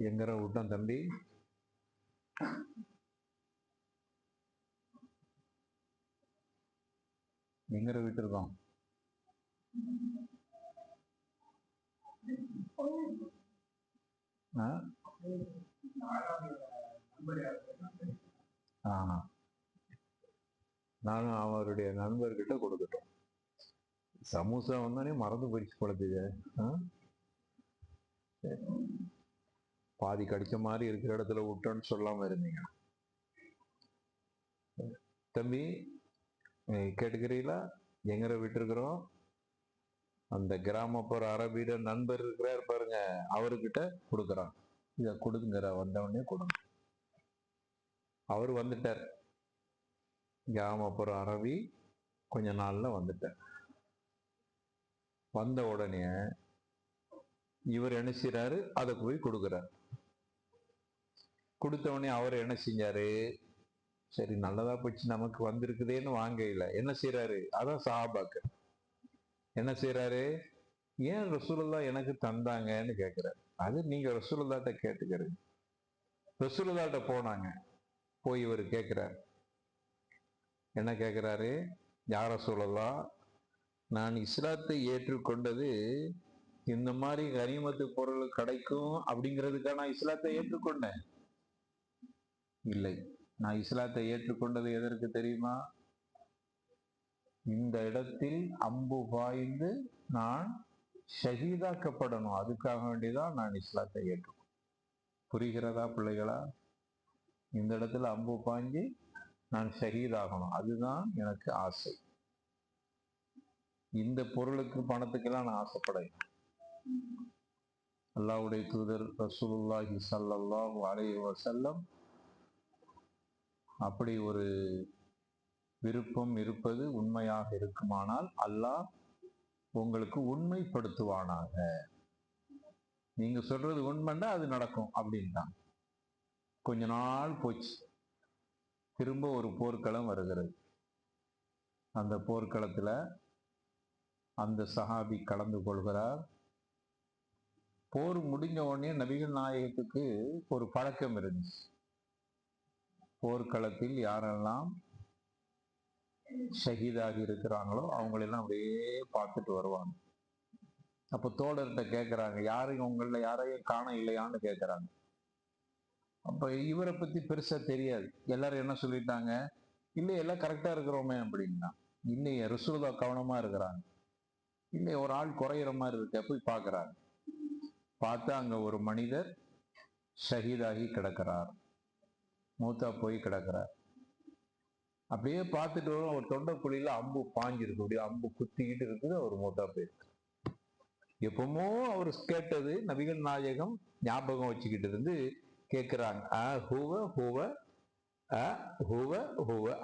எங்கற விட்டோம் தம்பி? எங்கற விட்டுருக்கோம்? நானும் அவருடைய நண்பர்கிட்ட கொடுக்கட்டும். சமோசா வந்தானே மறந்து போயிடுச்சு குழந்தைங்க. பாதி கடிச்ச மாதிரி இருக்கிற இடத்துல விட்டோன்னு சொல்லாம இருந்தீங்க. தம்பி கேட்டுக்கிறீங்களா? எங்கற விட்டுருக்கிறோம்? அந்த கிராமப்புற அரபிட நண்பர் இருக்கிறார் பாருங்க, அவர்கிட்ட கொடுக்குறான். இத கொடுங்கிற வந்தவொடனே கொடுங்க. அவர் வந்துட்டார். கிராமப்புற அரபி கொஞ்ச நாள்ல வந்துட்டார். வந்த உடனே இவர் என்ன செய்யறாரு? அதை போய் கொடுக்குறார். கொடுத்த உடனே அவர் என்ன செஞ்சாரு? சரி நல்லதா போச்சு, நமக்கு வந்திருக்குதேன்னு வாங்க இல்லை. என்ன செய்யறாரு? அதான் சஹாபாக்கு என்ன செய்யறாரு? ஏன் ரசூலுல்லாஹ் எனக்கு தந்தாங்கன்னு கேட்கிறார். அது நீங்க ரசூலுல்லாஹ்ட்ட கேட்டுக்கிறீங்க. ரசூலுல்லாஹ்ட்ட போனாங்க. போய் இவர் கேட்கிறார். என்ன கேட்கிறாரு? யா ரசூலுல்லாஹ், நான் இஸ்லாத்தை ஏற்றுக்கொண்டது இந்த மாதிரி கனிமத்து பொருள் கிடைக்கும் அப்படிங்கிறதுக்காக நான் இஸ்லாத்தை ஏற்றுக்கொண்டேன்? இல்லை, நான் இஸ்லாத்தை ஏற்றுக்கொண்டது எதற்கு தெரியுமா? இந்த இடத்தில் அம்பு பாய்ந்து நான் ஷஹீதாக்கப்படணும், அதுக்காக வேண்டிதான் நான் இஸ்லாத்தை ஏற்றுக்கொண்டேன். புரிகிறதா பிள்ளைகளா? இந்த இடத்துல அம்பு பாய்ஞ்சி நான் ஷஹீதாகணும், அதுதான் எனக்கு ஆசை. இந்த பொருளுக்கு பணத்துக்கெல்லாம் நான் ஆசைப்படேன். அல்லாஹ்வுடைய தூதர் ரசூலுல்லாஹி ஸல்லல்லாஹு அலைஹி வஸல்லம் அப்படி ஒரு விருப்பம் இருப்பது உண்மையாக இருக்குமானால் அல்லாஹ் உங்களுக்கு உண்மைப்படுத்துவானாக. நீங்க சொல்றது உண்மைன்னா அது நடக்கும் அப்படின்ட்டான். கொஞ்ச நாள் போச்சு. திரும்ப ஒரு போர்க்களம் வருகிறது. அந்த போர்க்களத்துல அந்த சஹாபி கலந்து கொள்கிறார். போர் முடிஞ்ச உடனே நபிகள் நாயகத்துக்கு ஒரு பழக்கம் இருந்துச்சு. போர்க்களத்தில் யாரெல்லாம் ஷஹீதாகி இருக்கிறாங்களோ அவங்களெல்லாம் அப்படியே பார்த்துட்டு வருவாங்க. அப்ப தோழர்கிட்ட கேட்கிறாங்க, யாரையும் உங்கள யாரையும் காண இல்லையான்னு கேட்கிறாங்க. அப்ப இவரை பத்தி பெருசா தெரியாது. எல்லாரும் என்ன சொல்லிட்டாங்க? இல்லை, எல்லாம் கரெக்டா இருக்கிறோமே அப்படின்னா. இல்லையே, ரசூலுல்லாஹ் கவனமா இருக்கிறாங்க. இல்லை, ஒரு ஆள் குறையிற மாதிரி இருக்க. போய் பார்க்கிறாங்க. பார்த்தா அங்க ஒரு மனிதர் ஷஹீதாகி கிடக்கிறார். மூத்தா போய் கிடக்கிறார். அப்படியே பார்த்துட்டு வரும். ஒரு தொண்டைக்குழியில அம்பு பாஞ்சிருக்கு. அப்படியே அம்பு குத்திக்கிட்டு இருக்குது. அவர் மூத்தா போயிருக்கு. எப்பவுமோ அவர் கேட்டது நபிகள் நாயகம் ஞாபகம் வச்சுக்கிட்டு இருந்து கேட்கிறாங்க,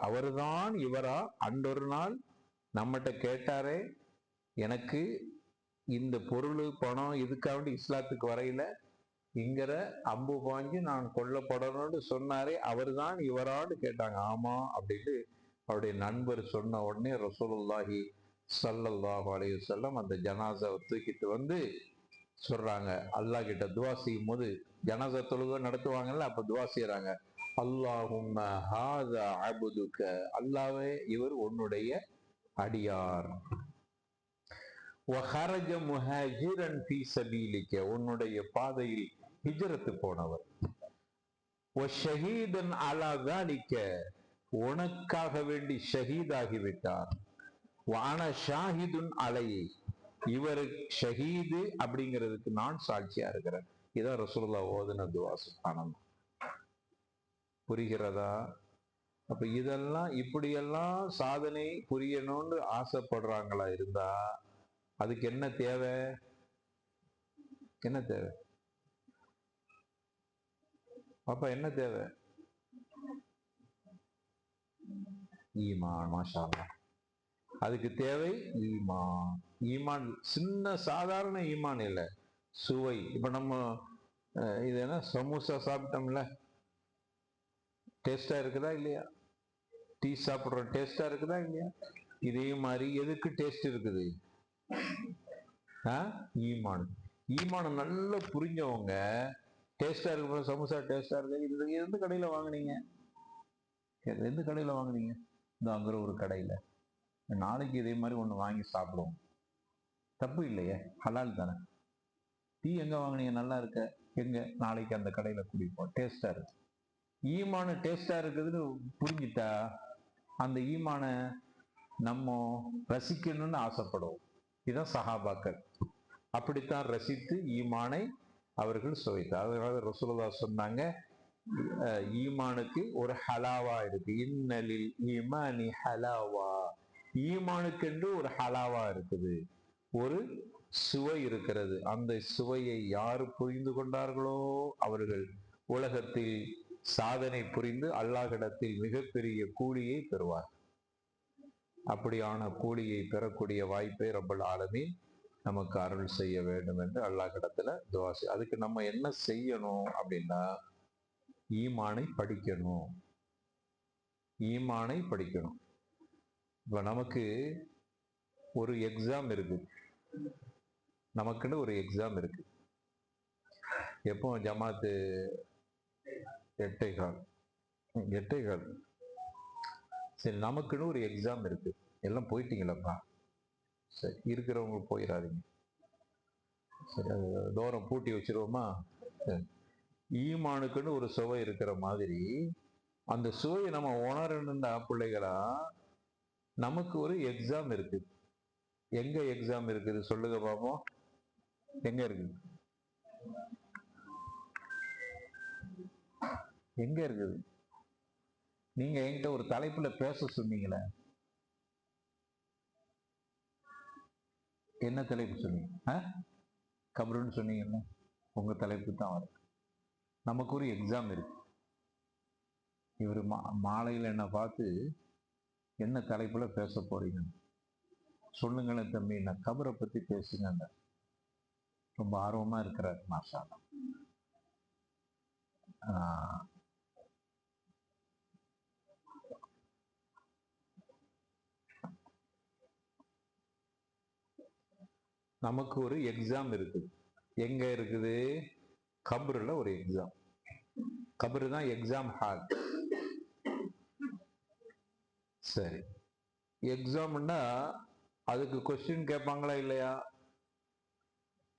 அவர்தான் இவரா? அன்றொரு நாள் நம்மகிட்ட கேட்டாரே, எனக்கு இந்த பொருள் பணம் இதுக்காக இஸ்லாத்துக்கு வரையில இங்கிற அம்பு பாஞ்சு நான் கொல்லப்படணும்னு சொன்னாரே, அவர் தான் இவரான்னு கேட்டாங்க. ஆமா அப்படின்னு அவருடைய நண்பர் சொன்ன உடனே ரசூலுல்லாஹி ஸல்லல்லாஹு அலைஹி வஸல்லம் அந்த ஜனாசாவை தூக்கிட்டு வந்து சொல்றாங்க. அல்லாஹ் கிட்ட துவா செய்யும் போது, ஜனாசா தொழுகை நடத்துவாங்கல்ல, அப்ப துவா செய்யறாங்க. அல்லாஹும்ம ஹாதா அபுதுக, அல்லாஹ்வே இவர் உன்னுடைய அடியார். வஹரஜ முஹாஜிரன் ஃபீ சபீலிக, உன்னுடைய பாதையில் ஹிஜ்ரத்து போனவர். வஷஹீதன் அலா ஸாலிக, உனக்காக வேண்டி ஷஹீதாகிவிட்டார். வான ஷாஹிதுன் அலை, இவர் ஷஹீது அப்படிங்கிறதுக்கு நான் சாட்சியா இருக்கிறேன். இதான் ரசூலுல்லாஹ் ஓதுன துவா. சுப்ஹானல்லாஹ். புரிகிறதா? அப்ப இதெல்லாம் இப்படியெல்லாம் சாதனை புரியணும்னு ஆசைப்படுறாங்களா இருந்தா அதுக்கு என்ன தேவை? என்ன தேவை? அப்ப என்ன தேவை? ஈமான். மாஷா அல்லாஹ். அதுக்கு தேவை ஈமான். ஈமான் சின்ன சாதாரண ஈமான் இல்ல, சுவை. இப்ப நம்ம இது என்ன சமோசா சாப்பிட்டோம்ல, டேஸ்டா இருக்குதா இல்லையா? டீ சாப்பிடுறோம், டேஸ்டா இருக்குதா இல்லையா? இதே மாதிரி எதுக்கு டேஸ்ட் இருக்குது? ஈமான். ஈமான் நல்லா புரிஞ்சவங்க டேஸ்டா இருக்கு, சமோசா டேஸ்டா இருக்கு, இது எந்த கடையில வாங்குனீங்க? எந்த கடையில வாங்குனீங்க? இந்த அங்குற ஒரு கடையில. நாளைக்கு இதே மாதிரி ஒண்ணு வாங்கி சாப்பிடுவோம். தப்பு இல்லையே, ஹலால் தானே. டீ எங்க வாங்குனீங்க? நல்லா இருக்க, எங்க? நாளைக்கு அந்த கடையில குடிப்போம், டேஸ்டா இருக்கு. ஈமான டேஸ்டா இருக்குதுன்னு புரிஞ்சுட்டா அந்த ஈமான நம்ம ரசிக்கணும்னு ஆசைப்படுவோம். இதான் சஹாபாக்கள், அப்படித்தான் ரசித்து ஈமானை அவர்கள் சுவைத்தார். அதனால ரசூலுல்லாஹ் சொன்னாங்க, ஈமானுக்கு ஒரு ஹலாவா இருக்கு. இன்னலில் ஈமானி ஹலாவா, ஈமானுக்கென்று ஒரு ஹலாவா இருக்குது, ஒரு சுவை இருக்கிறது. அந்த சுவையை யார் புரிந்து கொண்டார்களோ அவர்கள் உலகத்தில் சாதனை புரிந்து அல்லாஹ்விடத்தில் மிகப்பெரிய கூலியை பெறுவார். அப்படியான கூலியை பெறக்கூடிய வாய்ப்பை ரப்பல் ஆலமீன் நமக்கு அருள் செய்ய வேண்டும் என்று அல்லாஹ்விடத்துல துஆ செய்ய. அதுக்கு நம்ம என்ன செய்யணும் அப்படின்னா, ஈமானை படிக்கணும். ஈமானை படிக்கணும். இப்ப நமக்கு ஒரு எக்ஸாம் இருக்கு, நமக்குன்னு ஒரு எக்ஸாம் இருக்கு. எப்போ ஜமாத்து 8:15 சரி, நமக்குன்னு ஒரு எக்ஸாம் இருக்கு. எல்லாம் போயிட்டீங்களப்பா, சரி இருக்கிறவங்க போயிடாதீங்க, சரி அது தூரம் பூட்டி வச்சிருவோமா. ஈமானுக்குன்னு ஒரு சுவை இருக்கிற மாதிரி அந்த சுவையை நம்ம உணரணும்னா பிள்ளைகளா, நமக்கு ஒரு எக்ஸாம் இருக்கு. எங்க எக்ஸாம் இருக்குது சொல்லுங்க பாப்போம், எங்க இருக்குது? எங்க இருக்குது? நீங்க என்கிட்ட ஒரு தலைப்புல பேச சொன்னீங்களே, என்ன தலைப்பு சொன்னீங்க? கபருன்னு சொன்னீங்கல்ல, உங்க தலைப்பு தான் வரும். நமக்கு ஒரு எக்ஸாம் இருக்கு. இவர் மாலையில் என்ன பார்த்து என்ன தலைப்புல பேச போறீங்க சொல்லுங்களேன் தம்பி, நான் கபரை பத்தி பேசுங்க, ரொம்ப ஆர்வமா இருக்கிறார் மாஷா அல்லாஹ். நமக்கு ஒரு எக்ஸாம் இருக்குது. எங்க இருக்குது? கபருல ஒரு எக்ஸாம். கபரு தான் எக்ஸாம் ஹால். சரி, எக்ஸாம்னா அதுக்கு கொஸ்டின் கேட்பாங்களா இல்லையா?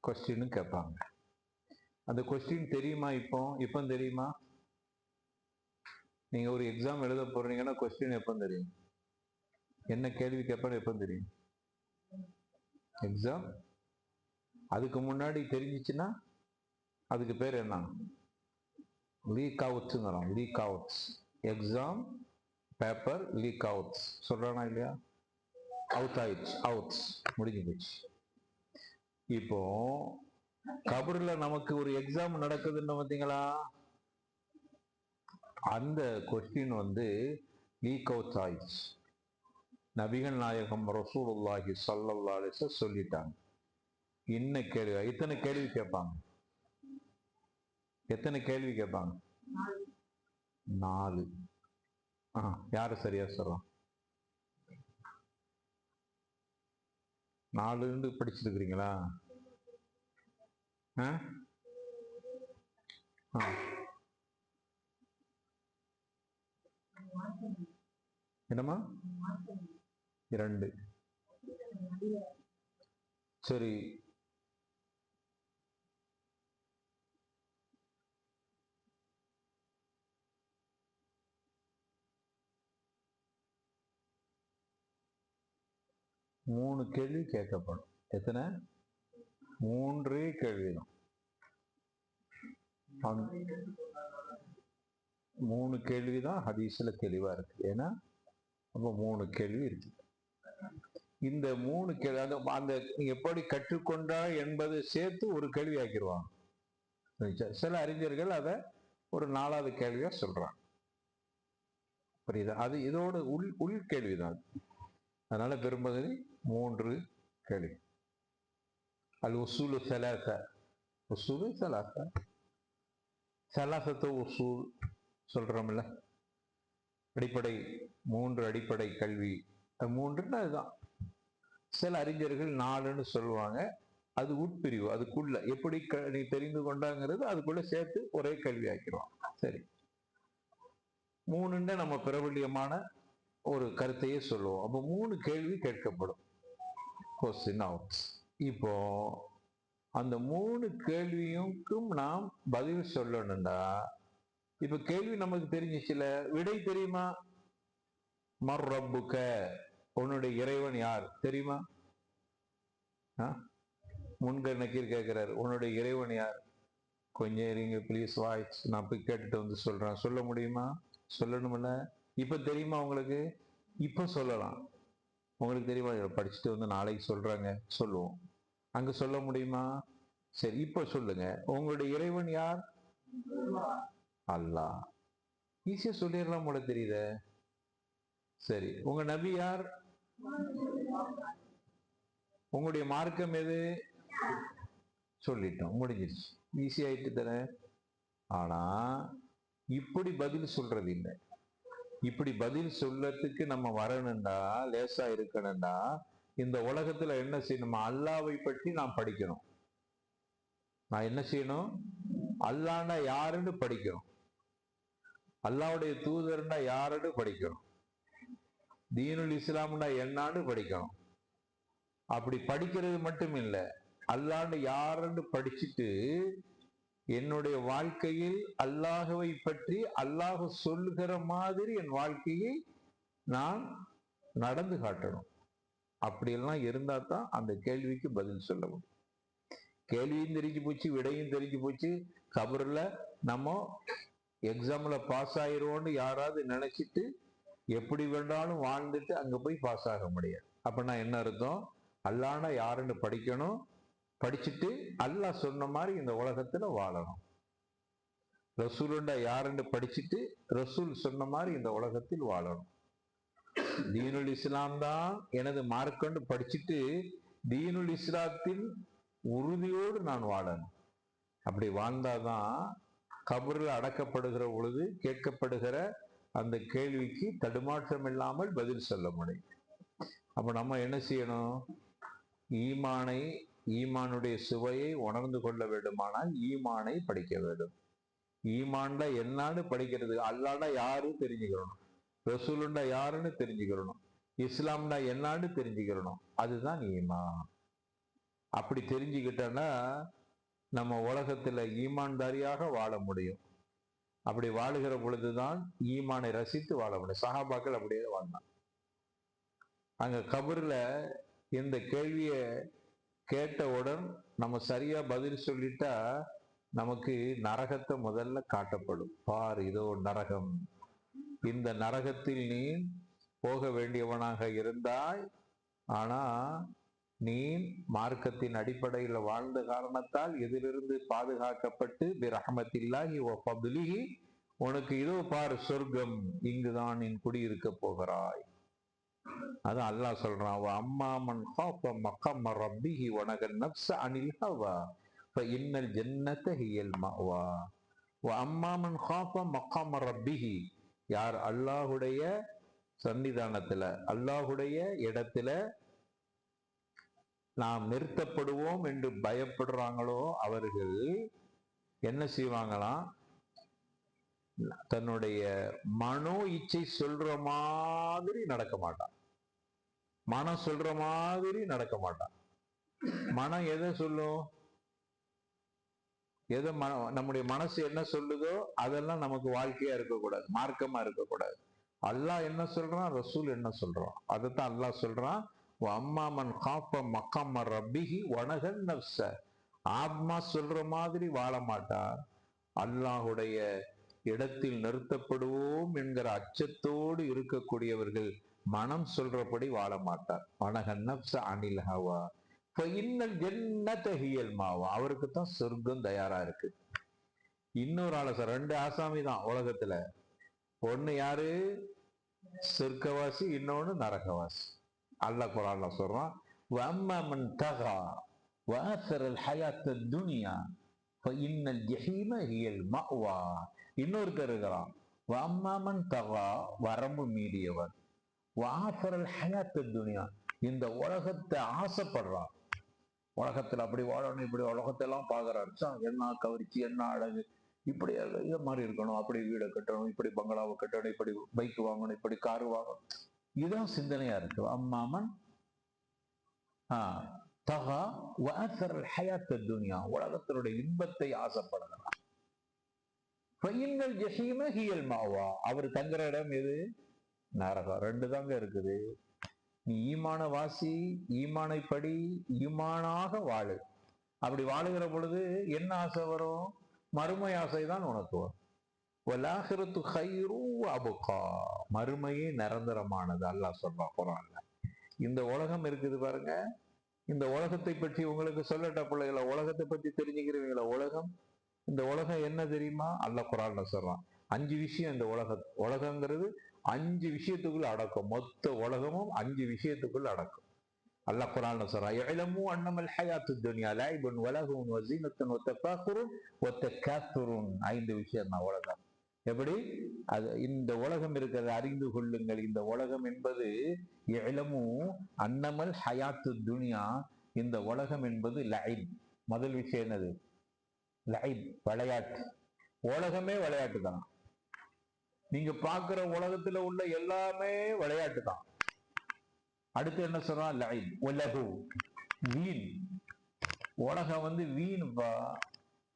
கொஸ்டின் கேட்பாங்க. அந்த கொஸ்டின் தெரியுமா? இப்போ தெரியுமா? நீங்க ஒரு எக்ஸாம் எழுத போறீங்கன்னா கொஸ்டின் எப்போ தெரியும்? என்ன கேள்வி கேட்பான்னு எப்போ தெரியும்? எக்ஸாம் அதுக்கு முன்னாடி தெரிஞ்சிச்சுன்னா அதுக்கு பேர் என்ன? லீக் அவுட்ஸ்ங்கிறோம். Leak outs, exam paper leak outs சொல்றானா இல்லையா? அவுட் ஆயிடுச்சு, அவுட்ஸ் முடிஞ்சு போச்சு. இப்போ கபர்ல நமக்கு ஒரு எக்ஸாம் நடக்குதுன்னு பார்த்தீங்களா? அந்த கொஸ்டின் லீக் அவுட் ஆயிடுச்சு. நபிகள் நாயகம் ரசூலுல்லாஹி ஸல்லல்லாஹு அலைஹி வஸல்லம் சொல்லிட்டாங்க. என்ன கேள்வி? இத்தனை கேள்வி கேட்பாங்க. எத்தனை கேள்வி கேட்பாங்க? 4. யாரு சரியா சொல்லலாம்? 4 படிச்சிருக்கிறீங்களா? என்னமா? 2. சரி, மூணு கேள்வி கேட்கப்படும். எத்தனை? 3 கேள்விதான். 3 கேள்விதான் ஹதீஸ்ல தெளிவா இருக்கு. ஏன்னா அப்ப 3 கேள்வி இருக்கு. இந்த 3 கேள்வி அந்த எப்படி கற்றுக்கொண்டா என்பது சேர்த்து ஒரு கேள்வி ஆக்கிடுவாங்க. சில அறிஞர்கள் அதை ஒரு 4வது கேள்வியா சொல்றாங்க. புரியுதா? அது இதோட உள் கேள்விதான். அதனால பெரும்பகுதி 3 கேள்வி. அல் உசூலு ஸலாஸா, உசூலு ஸலாஸா, ஸலாஸத்து உசூல் சொல்றோம்ல, அடிப்படை 3 அடிப்படை கல்வி. 3ன்னா அதுதான். சில அறிஞர்கள் 4ன்னு சொல்லுவாங்க. அது உட்பிரிவு. அதுக்குள்ள எப்படி நீ தெரிந்து கொண்டாங்கிறது அதுக்குள்ள சேர்த்து ஒரே கேள்வி ஆக்கிடுவான். சரி, மூணுன்னு நம்ம பிரபல்யமான ஒரு கருத்தையே சொல்லுவோம். அப்போ 3 கேள்வி கேட்கப்படும். Question out. இப்போ அந்த 3 கேள்வியுக்கும் நாம் பதில் சொல்லணும்டா, இப்ப கேள்வி நமக்கு தெரிஞ்சிச்சுல, விடை தெரியுமா? மர் ரப்புக, உன்னுடைய இறைவன் யார் தெரியுமா? முன்கர் நக்கீர் கேட்கிறார், உன்னுடைய இறைவன் யார்? கொஞ்சம் இருங்க ப்ளீஸ் வாய்ஸ், நான் போய் கேட்டுட்டு வந்து சொல்றேன். சொல்ல முடியுமா? சொல்லணும்ல. இப்ப தெரியுமா உங்களுக்கு? இப்ப சொல்லலாம். உங்களுக்கு தெரியுமா? படிச்சுட்டு வந்து நாளைக்கு சொல்றாங்க, சொல்லுவோம். அங்க சொல்ல முடியுமா? சரி, இப்ப சொல்லுங்க, உங்களுடைய இறைவன் யார்? அல்லாஹ். ஈஸியா சொல்லிடலாம் போல தெரியுத. சரி, உங்க நபி யார்? உங்களுடைய மார்க்கம் எது? சொல்லிட்டோம், முடிஞ்சிருச்சு. ஈஸி ஆயிட்டு தானே. ஆனா இப்படி பதில் சொல்றது இல்லை. இப்படி பதில் சொல்லறதுக்கு நம்ம வரணும்டா, லேசா இருக்கணும்டா, இந்த உலகத்துல என்ன செய்யணும்? அல்லாவை பற்றி நாம் படிக்கணும். நான் என்ன செய்யணும்? அல்லாஹ்னா யாருன்னு படிக்கணும். அல்லாஹ்வுடைய தூதர்னா யாருன்னு படிக்கணும். தீனுல் இஸ்லாம்னா என்னான்னு படிக்கணும். அப்படி படிக்கிறது மட்டும் இல்லை, அல்லாஹ்னு யாருன்னு படிச்சுட்டு என்னுடைய வாழ்க்கையில் அல்லாஹுவை பற்றி அல்லாஹ் சொல்லுகிற மாதிரி என் வாழ்க்கையை நான் நடந்து காட்டணும். அப்படியெல்லாம் இருந்தா தான் அந்த கேள்விக்கு பதில் சொல்ல முடியும். கேள்வியும் தெரிஞ்சு போச்சு, விடையும் தெரிஞ்சு போச்சு, கபர்ல நம்ம எக்ஸாம்ல பாஸ் ஆயிருவோம்னு யாராவது நினைச்சிட்டு எப்படி வேண்டாலும் வாழ்ந்துட்டு அங்க போய் பாஸ் ஆக முடியாது. அப்படின்னா என்ன அர்த்தம்? அல்லாஹ்னா யாருன்னு படிக்கணும், படிச்சுட்டு அல்லாஹ் சொன்ன மாதிரி இந்த உலகத்துல வாழணும். ரசூலுண்டா யாருன்னு படிச்சுட்டு ரசூல் சொன்ன மாதிரி இந்த உலகத்தில் வாழணும். தீனுல் இஸ்லாம் தான் எனது மார்க்கண்டு படிச்சுட்டு தீனுல் இஸ்லாத்தின் உறுதியோடு நான் வாழணும். அப்படி வாழ்ந்தாதான் கபரில் அடக்கப்படுகிற பொழுது கேட்கப்படுகிற அந்த கேள்விக்கு தடுமாற்றம் இல்லாமல் பதில் சொல்ல முடியும். அப்ப நம்ம என்ன செய்யணும்? ஈமானுடைய சுவையை உணர்ந்து கொள்ள வேண்டுமானால் ஈமானை படிக்க வேண்டும். ஈமான்ல என்னன்னு படிக்கிறது, அல்லாஹ்னா யாரும் தெரிஞ்சுக்கிறணும், ரசூலுண்டா யாருன்னு தெரிஞ்சுக்கிறணும், இஸ்லாம்னா என்னான்னு தெரிஞ்சுக்கிறணும். அதுதான் ஈமான். அப்படி தெரிஞ்சுக்கிட்டோன்னா நம்ம உலகத்துல ஈமான்தாரியாக வாழ முடியும். அப்படி வாழுகிற பொழுதுதான் ஈமானை ரசித்து வாழ முடியும். சஹாபாக்கள் அப்படியே வாழ்ந்தாங்க. அங்க கபர்ல இந்த கேள்வியை கேட்டவுடன் நம்ம சரியா பதில் சொல்லிட்டா நமக்கு நரகத்தை முதல்ல காட்டப்படும். பார், இதோ நரகம், இந்த நரகத்தில் நீ போக வேண்டியவனாக இருந்தாய். ஆனா நீ மார்க்கத்தின் அடிப்படையில் வாழ்ந்த காரணத்தால் இதிலிருந்து பாதுகாக்கப்பட்டு பிரஹ்மத்தில்லாஹி வ ஃபத்லிஹி, உனக்கு இதோ பார் சொர்க்கம், இங்குதான் நீ குடியிருக்க போகிறாய். அது அல்லாஹ் சொல்றான், அம்மா மன் காஃப மகம ரப்பிஹி வ நஹன் நஃப்ஸ அனில் ஹவா ஃபஇன்னல் ஜன்னத ஹியல் மஅவா. வ அம்மா மன் காஃப மகம ரப்பிஹி, யார் அல்லாஹ்வுடைய சன்னிதானத்துல அல்லாஹ்வுடைய இடத்துல நாம் நிறுத்தப்படுவோம் என்று பயப்படுறாங்களோ அவர்கள் என்ன செய்வாங்களாம்? தன்னுடைய மனோ இச்சை சொல்ற மாதிரி நடக்க மாட்டான். மனம் சொல்ற மாதிரி நடக்க மாட்டான். மனம் எதை சொல்லும்? எதை நம்முடைய மனசு என்ன சொல்லுதோ அதெல்லாம் நமக்கு வாழ்க்கையா இருக்கக்கூடாது, மார்க்கமா இருக்கக்கூடாது. அல்லாஹ் என்ன சொல்றான், ரசூல் என்ன சொல்றான், அதைத்தான் அல்லாஹ் சொல்றான். அம்மாமன் காப்ப மக்காம ரப்பிஹி வனகன் நஃப்ஸ. ஆத்மா சொல்ற மாதிரி வாழ மாட்டார். அல்லாஹுடைய இடத்தில் நிறுத்தப்படுவோம் என்கிற அச்சத்தோடு இருக்கக்கூடியவர்கள் மனம் சொல்றபடி வாழ மாட்டார். வனகன் நஃப்ஸ அனில் ஹவா ஃபஇன்னல் ஜன்னத ஹியல் மஅவா. அவருக்கு தான் சொர்க்கம் தயாரா இருக்கு. இன்னொரு ஆள சார், 2 ஆசாமி தான் உலகத்துல. ஒண்ணு யாரு? சொர்க்கவாசி, இன்னொன்னு நரகவாசி. அல்லாஹ் குர்ஆன்ல சொல்றான், வஅம்மா மன் தகா வஆஸரல் ஹயாத்தத் துன்யா ஃபஇன்னல் ஜஹீம ஹியல் மஅவா. இன்னொருத்தர் இருக்கிறான், வஅம்மா மன் தகா, வரம்பு மீறியவர், வஆஸரல் ஹயாத்தத் துன்யா, இந்த உலகத்தை ஆசைப்படுறான். உலகத்துல அப்படி வாழணும், இப்படி உலகத்தெல்லாம் பாக்குறாரு. என்ன கவர்ச்சி, என்ன அழகு, இப்படி இது மாதிரி இருக்கணும், அப்படி வீடை கட்டணும், இப்படி பங்களாவை கட்டணும், இப்படி பைக் வாங்கணும், இப்படி காரு வாங்கணும். இதுதான் சிந்தனையா இருக்கு. அம்மாமன் தகா வஅஸர ஹயாத் துன்யா, உலகத்தினுடைய இன்பத்தை ஆசைப்படுகிறார். ஜஹீம ஹியல் மாவா, அவர் தங்குற இடம் எது? நரகம். ரெண்டு தாங்க இருக்குது. நீ ஈமான வாசி, ஈமானை படி, ஈமானாக வாழு. அப்படி வாழுகிற பொழுது என்ன ஆசை வரும்? மறுமை ஆசை தான் உனக்கு வரும். வலாஹிரத்து கைரு அபுகா, மறுமையே நிரந்தரமானது. அல்லாஹ் சொல்றான் குர்ஆன்ல. இந்த உலகம் இருக்குது பாருங்க, இந்த உலகத்தை பற்றி உங்களுக்கு சொல்லட்ட பிள்ளைகள, உலகத்தை பற்றி தெரிஞ்சுக்கிறீங்களா? உலகம், இந்த உலகம் என்ன தெரியுமா? அல்லாஹ் குர்ஆன்ல சொல்றான் 5 விஷயம். இந்த உலகங்கிறது 5 விஷயத்துக்குள்ள அடக்கும். மொத்த உலகமும் 5 விஷயத்துக்குள்ள அடக்கும். அல்லாஹ் குர்ஆன்ல சொல்றான், இலமு அன்னமல் ஹயாத்துத் துன்யா லைபுன் வலஹுன் வஸீனத்துன் வதஃபாகுருன் வதகாத்துருன். 5 விஷயம் தான் உலகம். எப்படி? அது இந்த உலகம் இருக்கிறது அறிந்து கொள்ளுங்கள். இந்த உலகம் என்பது இலமு அன்னமல் ஹயாத்துத் துன்யா, இந்த உலகம் என்பது லைப். முதல் விஷயம் என்னது? லைப், விளையாட்டு. உலகமே விளையாட்டு தான். நீங்க பார்க்கிற உலகத்துல உள்ள எல்லாமே விளையாட்டு தான். அடுத்து என்ன சொல்றான்? லைப் உலகு, வீண். உலகம் வந்து வீண்பா.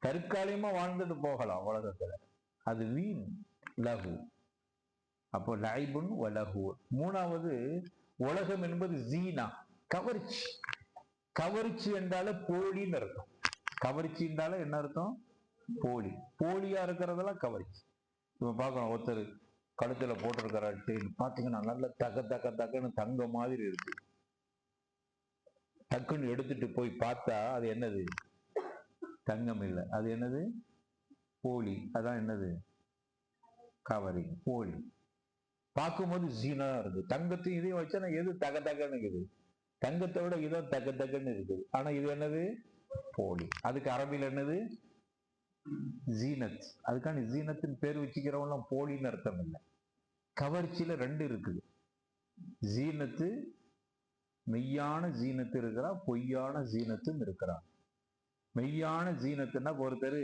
தற்காலிகமா வாழ்ந்துட்டு போகலாம் உலகத்துல, அது வீண், லகு. அப்போ லைபுன் வலகு. மூணாவது, உலகம் என்பது ஜீனா, கவர்ச்சி. கவர்ச்சி என்றால போலின்னு அர்த்தம். கவர்ச்சி என்றால என்ன அர்த்தம்? போலி. போலியா இருக்கிறதெல்லாம் கவர்ச்சி. இப்ப பார்க்கணும், ஒருத்தர் கழுத்துல போட்டிருக்கிற பாத்தீங்கன்னா நல்ல தக்க தக்க தக்கன்னு தங்க மாதிரி இருக்கு. டக்குன்னு எடுத்துட்டு போய் பார்த்தா அது என்னது? தங்கம் இல்லை, அது என்னது? போலி. அதான் என்னது? கவரிங், போலி. பார்க்கும்போது ஜீனா இருக்கு. தங்கத்தையும் இதையும் வச்சா எது தக தகன்னு இருக்குது? தங்கத்தை விட இதான் தக்க தக்கன்னு இருக்குது. ஆனா இது என்னது? போலி. அதுக்கு அரபில் என்னது? ஜீனத். அதுக்கான ஜீனத்தின் பேர் வச்சுக்கிறவங்களாம் போலின்னு அர்த்தம் இல்லை. கவர்ச்சியில 2 இருக்குது. ஜீனத்து, மெய்யான ஜீனத்து இருக்கிறா, பொய்யான ஜீனத்தும் இருக்கிறா. மெய்யான ஜீனத்துன்னா, ஒருத்தர்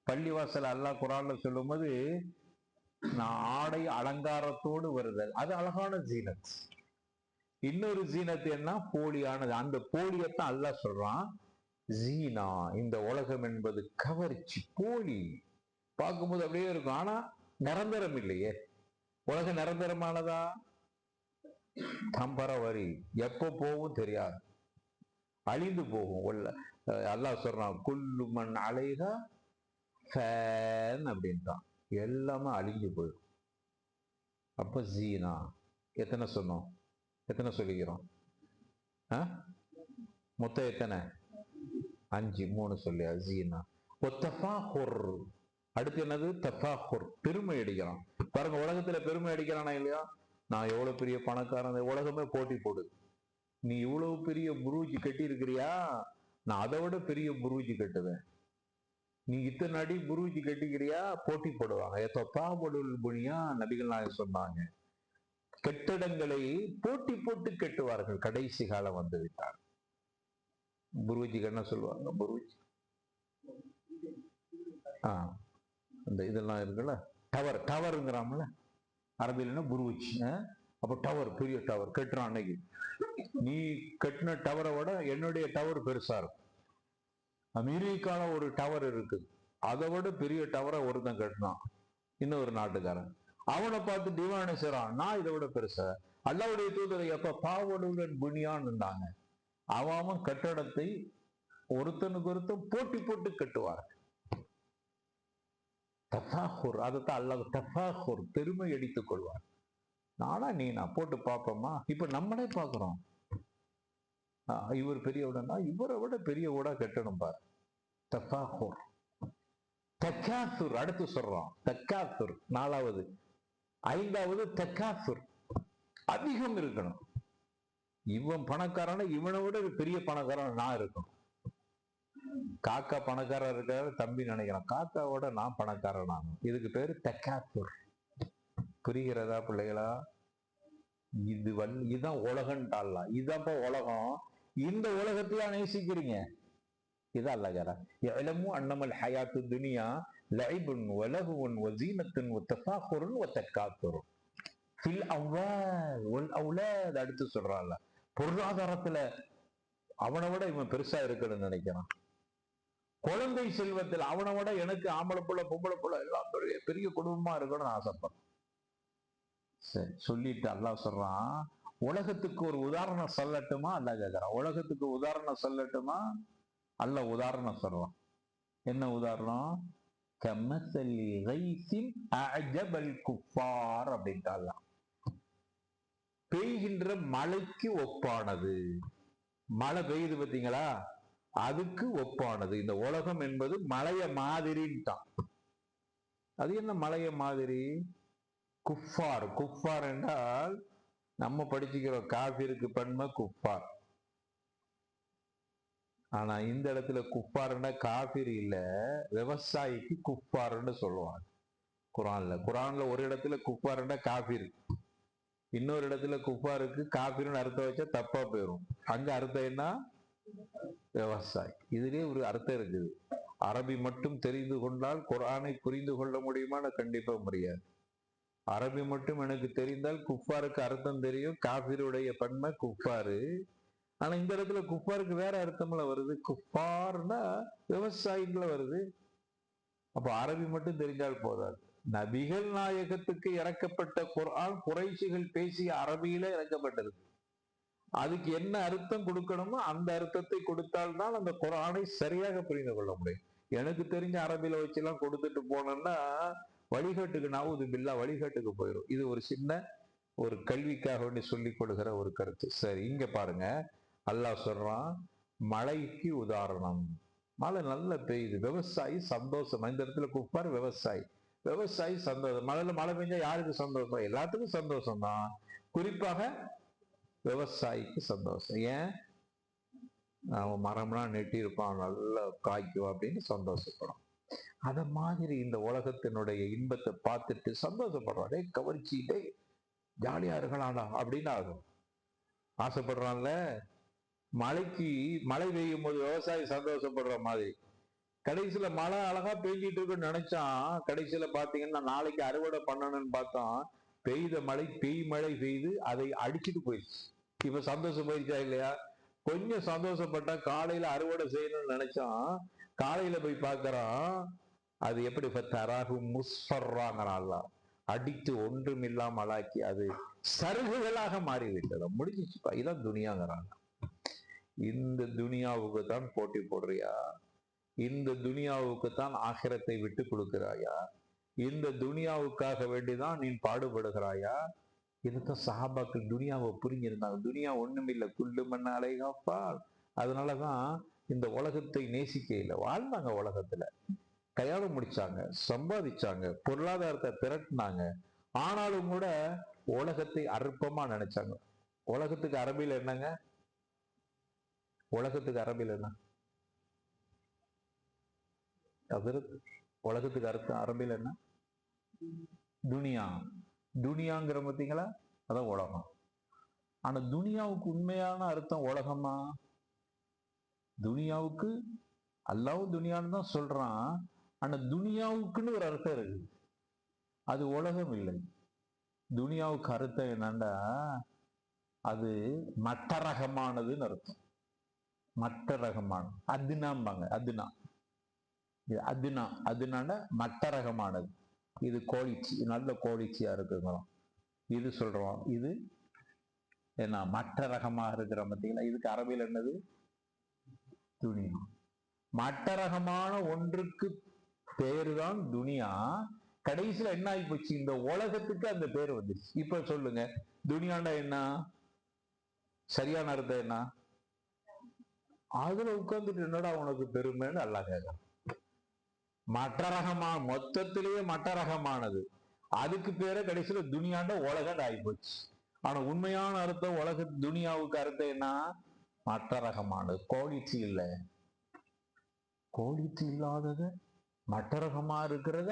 பள்ளிவாசல் அல்லாஹ் குர்ஆன்ல சொல்லும் போது நான் ஆடை அலங்காரத்தோடு வருதல், அது அழகான ஜீனத். இன்னொரு ஜீனத்து என்ன? போலியானது. அந்த போலியத்தான் அல்லாஹ் சொல்றான் ஜீனா. இந்த உலகம் என்பது கவர்ச்சி, போலி. பார்க்கும்போது அப்படியே இருக்கும், ஆனா நிரந்தரம் இல்லையே. உலகம் நிரந்தரமானதா? டெம்பரவரி, எப்போ போகும் தெரியாது, அழிந்து போகும். அல்லாஹ் சொல்றான் குல்லு மன் அலைஹா ஃபேன் அப்படின்ட்டான். எல்லாமே அழிஞ்சு போயிடும். அப்ப ஜீனா எத்தனை சொன்னோம்? எத்தனை சொல்லிக்கிறோம்? மொத்தம் எத்தனை? 5. 3 சொல்லியா? ஜீனா. அடுத்து என்னது? தஃபாஹுர், பெருமை அடிக்கிறான். பாருங்க, உலகத்துல பெருமை அடிக்கிறானா இல்லையா? நான் எவ்வளவு பெரிய பணக்காரன், உலகமே போட்டி போடுது. நீ இவ்வளவு பெரிய புரூஜி கட்டி இருக்கிறியா, நான் அதை விட பெரிய புரூஜி கட்டுவேன். நீ இத்தனை அடி புரூஜி கட்டிக்கிறியா, போட்டி போடுவாங்க. புனியா நபிகள் நாயகம் சொன்னாங்க, கட்டிடங்களை போட்டி போட்டு கட்டுவார்கள். கடைசி காலம் வந்து விட்டார். புரூஜிக்கு என்ன சொல்லுவாங்க? புரூஜ், இந்த இதெல்லாம் இருக்குல்ல, டவர், டவருங்கிறாமல அரபியில்னா புரூஜ். அப்ப டவர், பெரிய டவர் கட்டுறான். அன்னைக்கு நீ கட்டின டவரை விட என்னுடைய டவர் பெருசா இருக்கும். அமெரிக்கால ஒரு டவர் இருக்குது, அதை விட பெரிய டவரை ஒருத்தன் கட்டினான், இன்னொரு நாட்டுக்காரன். அவனை பார்த்து டிவான செய்றான், நான் இதை விட பெருசா. அல்லாவுடைய தூதரை எப்ப பாவலுடன் புனியான்னு இருந்தாங்க. அவன் கட்டடத்தை ஒருத்தனுக்கு ஒருத்தன் போட்டி போட்டு கட்டுவார். தஃபாஹுர், அதைத்தான் அல்லாஹ் தஃபாஹுர், பெருமை அடித்துக் கொள்வார். நானா நீனா போட்டு பார்ப்போமா? இப்ப நம்மளே பார்க்கிறோம். இவர் பெரிய உடனா இவரை விட பெரிய ஊடா கட்டணும் பாரு. தஃபாஹுர். தக்காசுர் அடுத்து சொல்றோம். தக்காசுர் 4வது. 5வது தக்காசுர், அதிகம் இருக்கணும். இவன் பணக்காரன, இவனை விட பெரிய பணக்காரன் நான் இருக்கணும். காக்கா பணக்காரர் இருக்காரு தம்பி நினைக்கிறான், காக்காவோட நான் பணக்காரன் ஆகும். இதுக்கு பேரு தக்காசுர். புரிகிறதா பிள்ளைகளா? இதுதான் உலகம்ட்டாலாம். இதான்ப்பா உலகம். இந்த உலகத்தையா நேசிக்கிறீங்க? இதான் அல்லாஹ் கேக்குறான். இஅலமு அன்னமல் ஹயாத்து துனியா லஇபுன் வலஹுன் வஸீனத்துன் வதஃபாகுருன் வதகாத்துருன் ஃபில் அம்வால் வல் அவுலாத். அடுத்து சொல்றான்ல, பொருளாதாரத்துல அவனை விட இவன் பெருசா இருக்கணும்னு நினைக்கிறான். குழந்தை செல்வத்தில் அவனை விட எனக்கு ஆம்பளை புள்ள பொம்பளை புள்ள எல்லாம் பெரிய பெரிய குடும்பமா இருக்கணும்னு ஆசைப்படுறான். சரி, சொல்லிட்டு அல்லாஹ் சொல்றான், உலகத்துக்கு ஒரு உதாரணம் சொல்லட்டுமா? அல்லாஹ் கேக்குறான், உலகத்துக்கு உதாரணம் சொல்லட்டுமா? அல்லாஹ் உதாரணம் சொல்றான். என்ன உதாரணம்? கமஸலி கைஸின் அஅஜபல் குஃபார் அப்படின்ட்டாங்க. பெய்கின்ற மழைக்கு ஒப்பானது. மழை பெய்யுது பார்த்தீங்களா, அதுக்கு ஒப்பானது. இந்த உலகம் என்பது மழைய மாதிரின்ட்டான். அது என்ன மழைய மாதிரி? குஃபார். குஃபார் என்றால் நம்ம படிச்சுக்கிறோம், காபிருக்கு பன்மை குஃபார். ஆனா இந்த இடத்துல குஃபார்னா காபிர் இல்ல, விவசாயிக்கு குஃபார்ன்னு சொல்லுவாங்க குரான்ல. குரான்ல ஒரு இடத்துல குஃபார்னா காபிர், இன்னொரு இடத்துல குஃபாருக்கு காபிர்னு அர்த்தம் வச்சா தப்பா போயிடும். அங்க அர்த்தம் என்ன? விவசாயி. இதுலயே ஒரு அர்த்தம் இருக்குது. அரபி மட்டும் தெரிந்து கொண்டால் குரானை புரிந்து கொள்ள முடியுமான்னு கண்டிப்பா முடியாது. அரபி மட்டும் எனக்கு தெரிந்தால் குஃபாருக்கு அர்த்தம் தெரியும், காபிருடைய பன்மை குஃபாரு. ஆனா இந்த இடத்துல குஃபாருக்கு வேற அர்த்தம்ல வருது. குஃபார்னா விவசாயிகள வருது. அப்ப அரபி மட்டும் தெரிஞ்சால் போதாது. நபிகள் நாயகத்துக்கு இறக்கப்பட்ட குர்ஆன் குறைஷிகள் பேசிய அரபியில இறக்கப்பட்டது. அதுக்கு என்ன அர்த்தம் கொடுக்கணுமோ அந்த அர்த்தத்தை கொடுத்தால்தான் அந்த குர்ஆனை சரியாக புரிந்து கொள்ள முடியும். எனக்கு தெரிஞ்ச அரபியில வச்செல்லாம் கொடுத்துட்டு போனோம்னா வழிகாட்டுக்கு நாவுது பில்லா வழிகாட்டுக்கு போயிடும். இது ஒரு சின்ன ஒரு கல்விக்காக வேண்டி சொல்லிக் கொடுக்கிற ஒரு கருத்து. சரி, இங்க பாருங்க, அல்லாஹ் சொல்றான் மழைக்கு உதாரணம். மழை நல்லா பெய்யுது, விவசாயி சந்தோஷம். இந்த இடத்துல குஃபார் விவசாயி. விவசாயி சந்தோஷம். மழை பெஞ்சா யாருக்கு சந்தோஷம்? எல்லாத்துக்கும் சந்தோஷம் தான், குறிப்பாக விவசாயிக்கு சந்தோஷம். ஏன்? அவன் மரம்லாம் நெட்டி இருப்பான், நல்லா காய்க்கும் அப்படின்னு சந்தோஷப்படும். அத மாதிரி இந்த உலகத்தினுடைய இன்பத்தை பார்த்துட்டு சந்தோஷப்படுறான். டே கவர்ச்சி, டே ஜாலியா இருக்கலாம்டா அப்படின்னு ஆகும், ஆசைப்படுறான்ல. மழை பெய்யும் போது விவசாயி சந்தோஷப்படுற மாதிரி கடைசியில மழை அழகா பெய்ஞ்சிட்டு இருக்குன்னு நினைச்சான். கடைசியில பாத்தீங்கன்னா நாளைக்கு அறுவடை பண்ணணும்னு பார்த்தோம், பெய்த மழை மழை பெய்து அதை அடிச்சுட்டு போயிடுச்சு. இப்ப சந்தோஷம் போயிடுச்சா இல்லையா? கொஞ்சம் சந்தோஷப்பட்டா காலையில அறுவடை செய்யணும்னு நினைச்சான், காலையில போய் பார்க்கறான் அது எப்படி தராகு முஸ்ஃபர்ராங்கிறான்ல, அடித்து ஒன்றும் இல்லாமல் ஆக்கி அது சருகுகளாக மாறிவிட்டது. முடிஞ்சிச்சுப்பா. இதான் துனியாங்கிறாங்க. இந்த துனியாவுக்கு தான் போட்டி போடுறியா? இந்த துனியாவுக்கு தான் ஆகிரத்தை விட்டு கொடுக்கிறாயா? இந்த துனியாவுக்காக வேண்டிதான் நீ பாடுபடுகிறாயா? இதுதான் சஹாபாக்கள் துனியாவை புரிஞ்சிருந்தாங்க. துனியா ஒண்ணுமில்லை, குள்ளு மண் அலைகாப்பால். அதனாலதான் இந்த உலகத்தை நேசிக்க இல்லை, வாழ்ந்தாங்க உலகத்துல, கல்யாணம் முடிச்சாங்க, சம்பாதிச்சாங்க, பொருளாதாரத்தை திரட்டினாங்க. ஆனாலும் கூட உலகத்தை அற்பமா நினைச்சாங்க. உலகத்துக்கு அரபியில் என்னங்க? உலகத்துக்கு அரபியில் என்ன? உலகத்துக்கு அர்த்தம் அரபியில் என்ன? துனியா. துனியாங்கிற பார்த்தீங்களா, அதான் உலகம். ஆனா துனியாவுக்கு உண்மையான அர்த்தம் உலகமா? துனியாவுக்கு அல்லாஹ் துனியான்னு தான் சொல்றான். ஆனா துனியாவுக்குன்னு ஒரு அர்த்தம் இருக்கு, அது உலகம் இல்லை. துனியாவுக்கு அர்த்தம் என்னன்னா அது மட்ட ரகமானதுன்னு அர்த்தம். மட்ட ரகமான அதுனாம்பாங்க. அதுனான மட்ட ரகமானது. இது குவாலிட்டி, நல்ல குவாலிட்டியா இருக்குங்களாம். இது சொல்றோம், இது என்ன மற்ற ரகமா இருக்கிற பார்த்தீங்களா, இதுக்கு அரபியில் என்னது? துனியா. மட்ட ரகமான ஒன்றுக்கு பேருதான் துனியா. கடைசியில என்ன ஆகி போச்சு? இந்த உலகத்துக்கு அந்த பேர் வந்துருச்சு. இப்ப சொல்லுங்க, துனியாண்டா என்ன? சரியான அர்த்தம் என்ன? அதுல உட்கார்ந்துட்டு என்னடா உனக்கு பெருமைன்னு அல்லாஹ் கேட்கிறான். மற்ற ரகமா, மொத்தத்திலேயே மற்ற ரகமானது, அதுக்கு பேர கடைசியில துனியாண்ட உலகம் ஆகி போச்சு. ஆனா உண்மையான அர்த்தம் உலக துனியாவுக்கு அர்த்தம் என்ன? மற்ற ரகமானது. குவாலிட்டி இல்லை. குவாலிட்டி இல்லாதத மற்ற ரகமா இருக்கிறத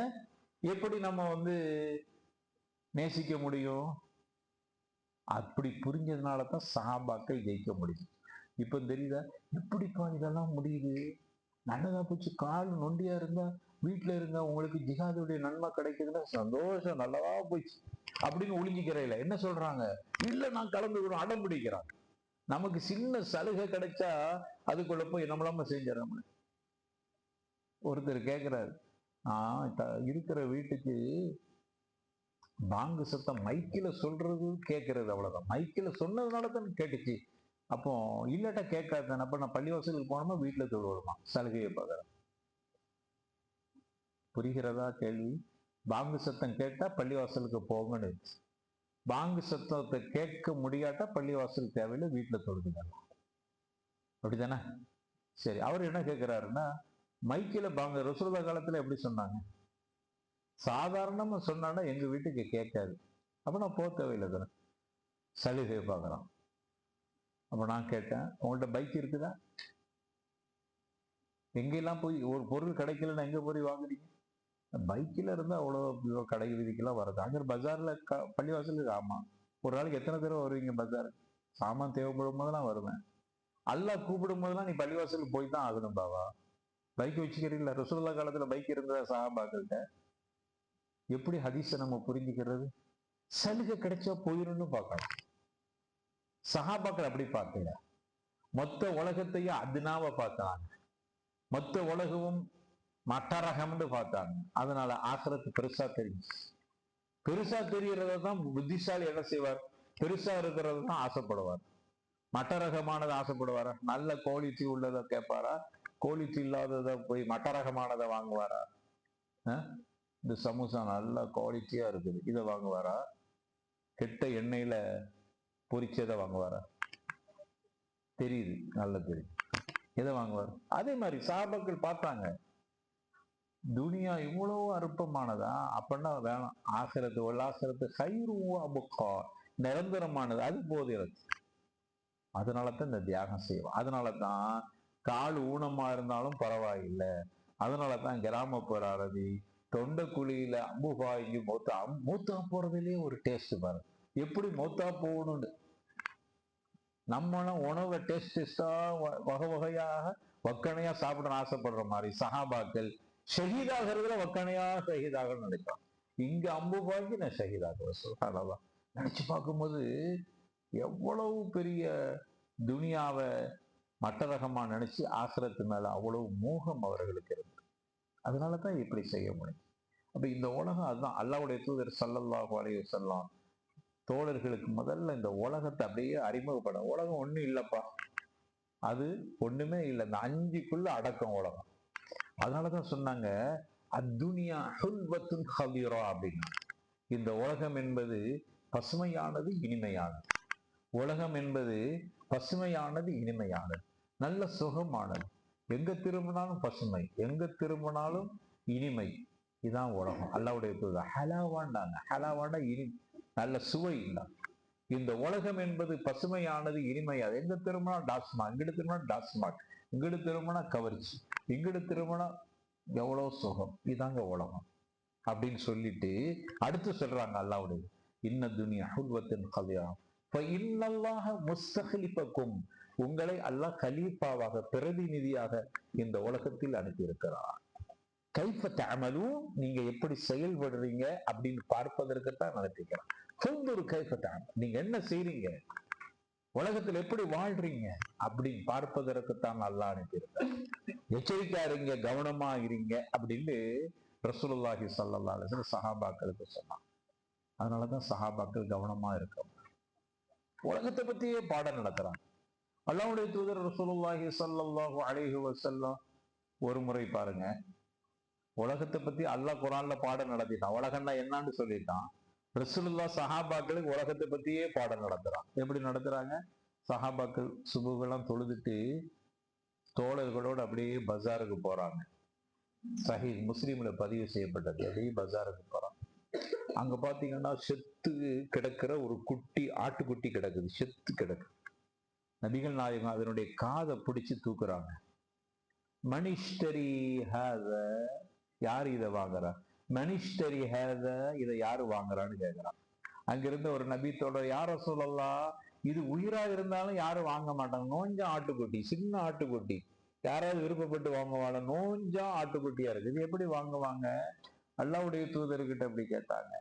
எப்படி நம்ம நேசிக்க முடியும்? அப்படி புரிஞ்சதுனாலதான் சஹாபாக்கள் ஜெயிக்க முடியும். இப்ப தெரியுதா எப்படிப்பா இதெல்லாம் முடியுது? நல்லதா போச்சு. கால் நொண்டியா இருந்தா வீட்டுல இருங்க, உங்களுக்கு ஜிஹாதுடைய நன்மை கிடைக்குதுன்னா சந்தோஷம், நல்லதா போச்சு அப்படின்னு ஒளிஞ்சிக்கிறையில என்ன சொல்றாங்க? இல்ல நான் கலந்துக்கிறோம், அடம் பிடிக்கிறான். நமக்கு சின்ன சலுகை கிடைச்சா அதுக்குள்ள போய் நம்மளாம செஞ்சிடறோம். ஒருத்தர் கேட்கிறாரு, இருக்கிற வீட்டுக்கு பாங்கு சத்தம் மைக்கில சொல்றது கேட்கறது, அவ்வளவுதான். மைக்கில சொன்னதுனால தான் கேட்டுச்சு. அப்போ இல்லாட்டா கேட்காது. அப்ப நான் பள்ளிவாசலுக்கு போனோமா வீட்டுல தொழுவணுமா? சலுகையை பார்க்கறேன். புரிகிறதா கேள்வி? பாங்கு சத்தம் கேட்டா பள்ளிவாசலுக்கு போங்கன்னு, பாங்கு சத்தத்தை கேட்க முடியாட்டா பள்ளிவாசல் தேவையில்லை, வீட்டுல தொழுதுங்க. அப்படித்தானே? சரி, அவர் என்ன கேட்கிறாருன்னா, மைக்கில பாங்க ரசூலுல்லாஹ் காலத்துல எப்படி சொன்னாங்க? சாதாரணமா சொன்னா எங்க வீட்டுக்கு கேட்காது, அப்ப நான் போக தேவையில்லை தானே, சலுகை பார்க்கறான். அப்ப நான் கேட்டேன், உங்கள்ட்ட பைக் இருக்குதா? எங்கெல்லாம் போய் ஒரு பொருள் கிடைக்கலன்னா எங்க போய் வாங்குறீங்க? பைக்கில் இருந்தா அவ்வளோ கடை வீதிக்கெல்லாம் வருது. அங்க பஜார்ல பள்ளிவாசலுக்கு, ஆமா, ஒரு நாளைக்கு எத்தனை தடவை வருவீங்க பஜார்? சாமான் தேவைப்படும் போதெல்லாம் வருவேன். அல்லாஹ் கூப்பிடும் போதெல்லாம் நீ பள்ளிவாசலுக்கு போய் தான் ஆகணும் பாவா. பைக் வச்சுக்கிறீங்களா? ரசூலுல்லாஹ் காலத்துல பைக் இருந்ததா சஹாபாக்கள்கிட்ட? எப்படி ஹதீஸை நம்ம புரிஞ்சுக்கிறது? சலுகை கிடைச்சா போயிரும்னு பார்க்கலாம். சஹாபாக்கள் அப்படி பார்க்கல. மொத்த உலகத்தையும் அதுனாவ பார்த்தாங்க. மொத்த உலகமும் மட்டரகம்னு பார்த்தாங்க. அதனால ஆக்கிரத்து பெருசா தெரிஞ்சு. பெருசா தெரியறதான் புத்திசாலி என்ன செய்வார்? பெருசா இருக்கிறது தான் ஆசைப்படுவார். மட்டரகமானதை ஆசைப்படுவாரா? நல்ல குவாலிட்டி உள்ளதை கேட்பாரா? குவாலிட்டி இல்லாததை போய் மட்டரகமானதை வாங்குவாரா? இந்த சமோசா நல்ல குவாலிட்டியா இருக்குது, இதை வாங்குவாரா? கெட்ட எண்ணெயில பொரிச்சதை வாங்குவாரா? தெரியுது, நல்ல தெரியுது, எதை வாங்குவார்? அதே மாதிரி சாபாக்கள் பார்த்தாங்க, துனியா இவ்வளவு அற்பமானதா, அப்படின்னா வேணாம். ஆசிரத்து ஒல்லாசிரத்து கயிறுவா நிரந்தரமானது, அது போதும். அதனாலதான் இந்த தியாகம் செய்வோம். அதனாலதான் கால் ஊனமா இருந்தாலும் பரவாயில்லை. அதனாலதான் கிராமப்புற அரபி தொண்டை குழியில அம்பு பாய்ஞ்சு மூத்தா போறதுலயே ஒரு டேஸ்ட் பாரு, எப்படி மூத்தா போகணும்னு. நம்மளும் உணவை டேஸ்டா வகை வகையாக வக்கணையா சாப்பிட ஆசைப்படுற மாதிரி சஹாபாக்கள் ஷஹீதாகிறதுல வக்கணையா ஷஹீதாக நினைப்பான். இங்க அம்பு பாய்ஞ்சு நான் ஷஹீதாக சொல்றேன். நினைச்சு பார்க்கும்போது எவ்வளவு பெரிய துனியாவை மட்டரகமா நினைச்சு ஆசிரத்து மேல அவ்வளவு மோகம் அவர்களுக்கு இருக்கு. அதனாலதான் இப்படி செய்ய முடியும். அப்ப இந்த உலகம் அதுதான். அல்லாஹ்வுடைய தூதர் ஸல்லல்லாஹு அலைஹி வஸல்லம் தோழர்களுக்கு முதல்ல இந்த உலகத்தை அப்படியே அறிமுகப்பட, உலகம் ஒண்ணும் இல்லப்பா, அது ஒண்ணுமே இல்லை, இந்த 5க்குள்ள அடக்கம் உலகம். அதனாலதான் சொன்னாங்க அத்துனியா ஹுல்வத்துன் ஹதீரா அப்படின்னு. இந்த உலகம் என்பது பசுமையானது, இனிமையானது. உலகம் என்பது பசுமையானது, இனிமையானது, நல்ல சுகமானது. எங்க திரும்பினாலும் பசுமை, எங்க திரும்பினாலும் இனிமை. இதான் உலகம். அல்லாஹ்வுடைய தூதர் ஹலாவாண்டாங்க. ஹலாவாண்டா இனி, நல்ல சுவை இல்லை. இந்த உலகம் என்பது பசுமையானது, இனிமையாது. எங்க திரும்பினா டாஸ்மாக், இங்கிட்டு திரும்பினா டாஸ்மாக், இங்கிட்டு திரும்பினா கவர்ச்சி, இங்கிட்டு திரும்பினா எவ்வளவு சுகம். இதாங்க உலகம் அப்படின்னு சொல்லிட்டு அடுத்து சொல்றாங்க அல்லாஹ்வுடைய, இன்ன துனியா ஹுல்வத்தின் கல்யா இன்னல்லாஹ முஸ்தக்லிஃபக்கும், உங்களை அல்லாஹ் கலீஃபாவாக, பிரதிநிதியாக இந்த உலகத்தில் அனுப்பி இருக்கிறார். கைஃப தஅமலூன், நீங்க எப்படி செயல்படுறீங்க அப்படின்னு பார்ப்பதற்குத்தான் நடத்திக்கிறான். ஃபுந்துர் கைஃப தஅமல், நீங்க என்ன செய்றீங்க, உலகத்தில் எப்படி வாழ்றீங்க அப்படின்னு பார்ப்பதற்குத்தான் அல்லாஹ் அனுப்பியிருக்கார். எச்சரிக்கையா இருங்க, கவனமா இருங்க அப்படின்னு ரசூலுல்லாஹி ஸல்லல்லாஹு அலைஹி வஸல்லம் சஹாபாக்களுக்கு சொன்னாங்க. அதனாலதான் சஹாபாக்கள் கவனமா இருக்க, உலகத்தை பத்தியே பாடம் நடத்துறாங்க. அல்லாஹ்வுடைய தூதர் ரசூலுல்லாஹி ஸல்லல்லாஹு அலைஹி வஸல்லம் ஒரு முறை பாருங்க, உலகத்தை பத்தி அல்லாஹ் குர்ஆன்ல பாடம் நடத்திட்டான். உலகம்னா என்னன்னு சொல்லிட்டான். ரசூலுல்லாஹ் சஹாபாக்களுக்கு உலகத்தை பத்தியே பாடம் நடத்துறான். எப்படி நடத்துறாங்க? சஹாபாக்கள் சுபுகெல்லாம் தொழுதுட்டு தோழர்களோடு அப்படியே பஜாருக்கு போறாங்க. சஹீஹ் முஸ்லிம்ல பதிவு செய்யப்பட்டது. அப்படியே பஜாருக்கு போறாங்க. அங்க பாத்தீங்கன்னா செத்து கிடக்கிற ஒரு குட்டி ஆட்டுக்குட்டி கிடக்குது, செத்து கிடக்கு. நபிகள் நாயகம் அதனுடைய காதை பிடிச்சு தூக்குறாங்க. மனிஷ்டரி ஹாத, யாரு இதை வாங்குறா? மனிஷ்டரி ஹாத, இதை யாரு வாங்குறான்னு கேட்கிறான். அங்கிருந்த ஒரு நபி தோழர், யார சொல்லலாம், இது உயிரா இருந்தாலும் யாரும் வாங்க மாட்டாங்க. நோஞ்சா ஆட்டுக்குட்டி, சின்ன ஆட்டுக்குட்டி, யாராவது விருப்பப்பட்டு வாங்குவாங்க? நோஞ்சா ஆட்டுக்குட்டியா இருக்கு, இது எப்படி வாங்குவாங்க? அல்லாஹ்வுடைய தூதர்கிட்ட அப்படி கேட்டாங்க.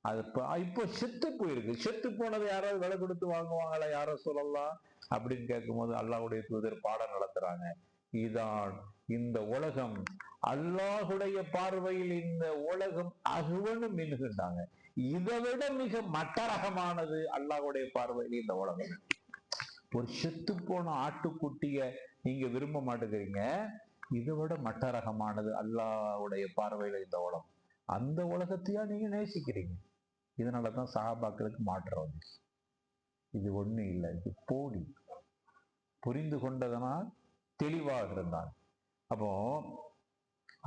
அது இப்போ செத்து போயிருக்கு. செத்து போனதை யாராவது விலை கொடுத்து வாங்குவாங்களா யாரோ சொல்லலாம் அப்படின்னு கேட்கும்போது அல்லாஹ்வுடைய தூதர் பாடம் நடத்துறாங்க. இதான் இந்த உலகம், அல்லாஹுடைய பார்வையில் இந்த உலகம் அகுவனு மின்னுகின்றாங்க. இதை விட மிக மட்டரகமானது அல்லாஹுடைய பார்வையில் இந்த உலகம். ஒரு செத்து போன ஆட்டுக்குட்டிய நீங்க விரும்ப மாட்டேங்கிறீங்க, இதை விட மட்டரகமானது அல்லாஹ்வுடைய பார்வையில இந்த உலகம். அந்த உலகத்தையா நீங்க நேசிக்கிறீங்க? இதனாலதான் சஹாபாக்களுக்கு மாற்றம் வந்துச்சு. இது ஒண்ணு இல்லை, இது போலி. புரிந்து கொண்டதனால் தெளிவாக இருந்தாங்க. அப்போ